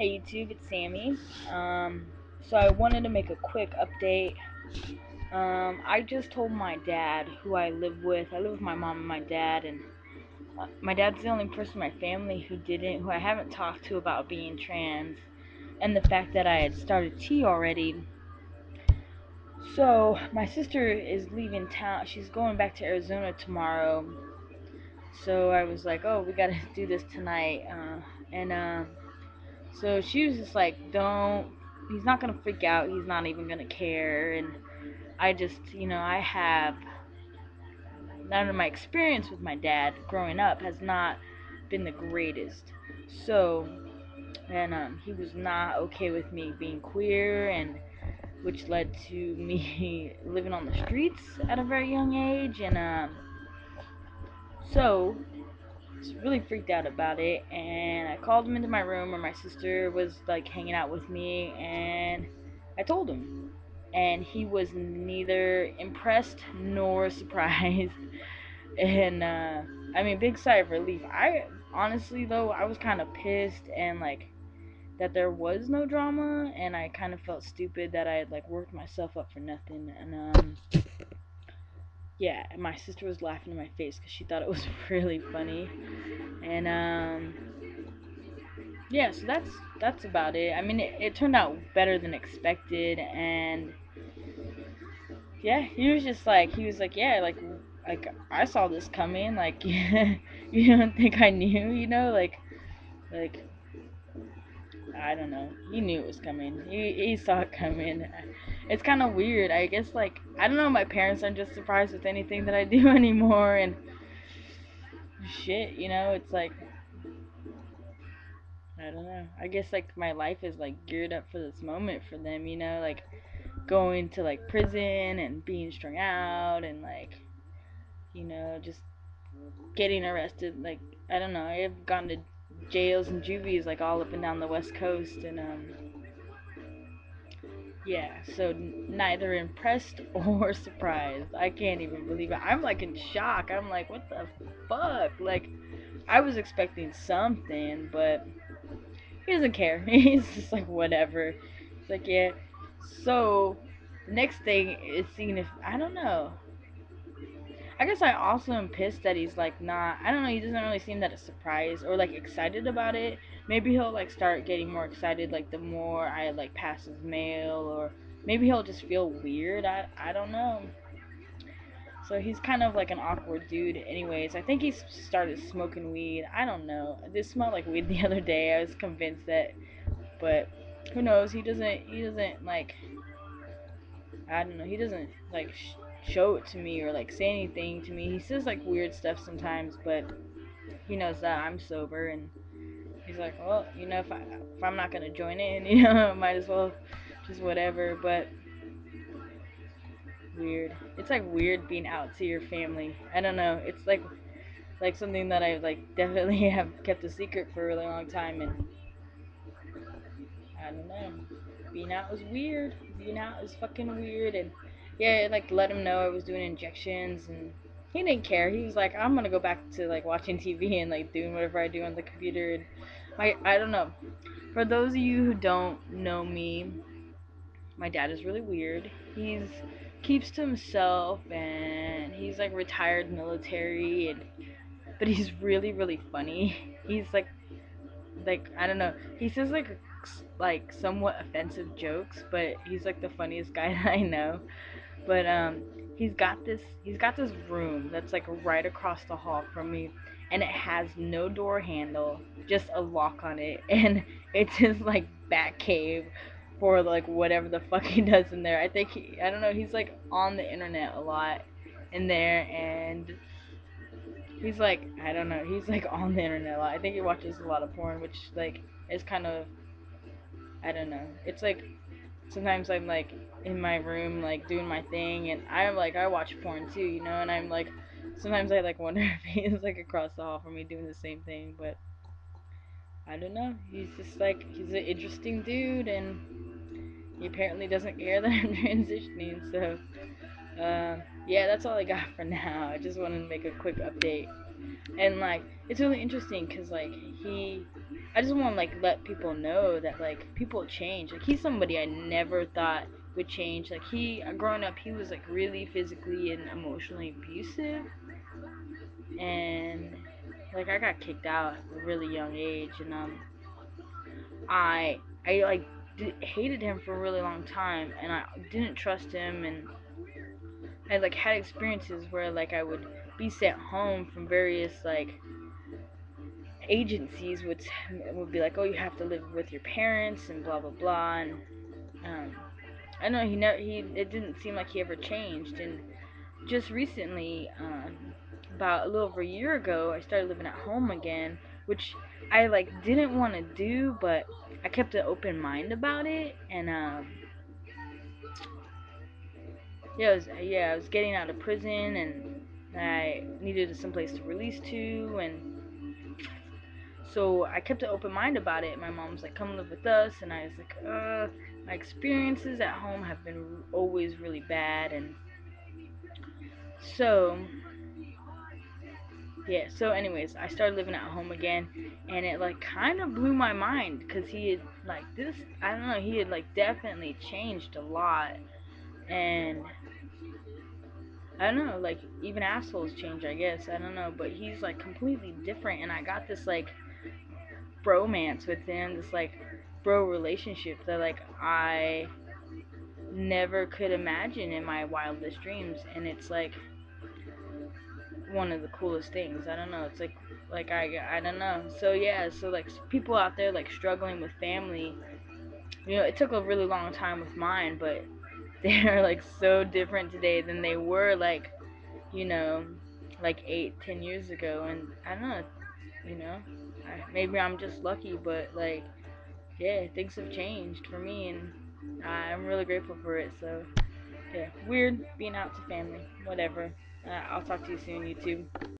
Hey YouTube, it's Sammy. So I wanted to make a quick update. I just told my dad, who I live with. I live with my mom and my dad, and my dad's the only person in my family who I haven't talked to about being trans, and the fact that I had started T already. So my sister is leaving town. She's going back to Arizona tomorrow. So I was like, oh, we gotta do this tonight. And So she was just like, don't, he's not gonna freak out, he's not even gonna care. And I just, I have, none of my experience with my dad growing up has not been the greatest. So, and he was not okay with me being queer, and which led to me living on the streets at a very young age. And so was really freaked out about it, and I called him into my room where my sister was like hanging out with me, and I told him, and he was neither impressed nor surprised. And I mean, big sigh of relief. I honestly though, I was kind of pissed, and like that there was no drama, and I kind of felt stupid that I had like worked myself up for nothing. And yeah, my sister was laughing in my face because she thought it was really funny. And yeah, so that's about it. I mean, it turned out better than expected. And yeah, he was like, yeah, like I saw this coming. Like, you don't think I knew? Like I don't know. He knew it was coming. He saw it coming. It's kind of weird. I guess like I don't know. My parents aren't just surprised with anything that I do anymore. And shit, it's like I don't know. I guess like my life is like geared up for this moment for them. Like going to like prison and being strung out, and like just getting arrested. Like I don't know, I've gone to jails and juvies like all up and down the west coast. And yeah, so neither impressed or surprised. I can't even believe it. I'm like in shock. I'm like, what the fuck? Like I was expecting something, but he doesn't care. He's just like whatever. It's like, yeah. So the next thing is seeing if I don't know. I guess I also am pissed that he's like not. I don't know. He doesn't really seem that surprised or like excited about it. Maybe he'll like start getting more excited like the more I like pass his mail, or maybe he'll just feel weird. I don't know. So he's kind of like an awkward dude. Anyways, I think he's started smoking weed. I don't know. This smelled like weed the other day. I was convinced that, but who knows? He doesn't. He doesn't like. I don't know. He doesn't like show it to me or like say anything to me. He says like weird stuff sometimes, but he knows that I'm sober, and he's like, well, if I'm not gonna join in, might as well just whatever. But weird. It's like weird being out to your family. I don't know. It's like something that I like definitely have kept a secret for a really long time, and I don't know. Being out was weird. Being out is fucking weird. And yeah, like let him know I was doing injections, and he didn't care. He was like, I'm gonna go back to like watching TV and like doing whatever I do on the computer. And I don't know. For those of you who don't know me, my dad is really weird. He's keeps to himself, and he's like retired military, and but he's really really funny. He's like I don't know. He says like somewhat offensive jokes, but he's like the funniest guy that I know. But he's got this room that's like right across the hall from me, and it has no door handle, just a lock on it, and it's his like bat cave for like whatever the fuck he does in there. I don't know, he's like on the internet a lot in there, and he's like I don't know, he's like on the internet a lot. I think he watches a lot of porn, which like is kind of I don't know. It's like sometimes I'm like in my room like doing my thing, and I watch porn too, and I'm like sometimes I like wonder if he's like across the hall from me doing the same thing. But I don't know. He's just like he's an interesting dude, and he apparently doesn't care that I'm transitioning. So yeah, that's all I got for now. I just wanted to make a quick update. And like it's really interesting because like he I just want to like let people know that like people change. Like he's somebody I never thought would change. Like he growing up he was like really physically and emotionally abusive, and like I got kicked out at a really young age, and I like hated him for a really long time, and I didn't trust him, and I like had experiences where like I would be sent home from various like agencies would be like, oh, you have to live with your parents and blah blah blah, and um, I know he it didn't seem like he ever changed, and just recently, about a little over a year ago, I started living at home again, which I like didn't want to do, but I kept an open mind about it, and yeah, I was getting out of prison, and I needed some place to release to, and so I kept an open mind about it. My mom's like, "Come live with us," and I was like, My experiences at home have been always really bad, and so yeah. So, anyways, I started living at home again, and it like kind of blew my mind because he had like this. I don't know. He had like definitely changed a lot, and I don't know. Like even assholes change, I guess. I don't know, but he's like completely different, and I got this like bromance with him, this like bro relationship that like I never could imagine in my wildest dreams, and it's like one of the coolest things. I don't know. It's like I don't know. So yeah, so like people out there like struggling with family, it took a really long time with mine, but they're like so different today than they were like, you know, like 8, 10 years ago. And I don't know, you know, maybe I'm just lucky, but like yeah, things have changed for me, and I'm really grateful for it. So yeah, weird being out to family, whatever. I'll talk to you soon, YouTube.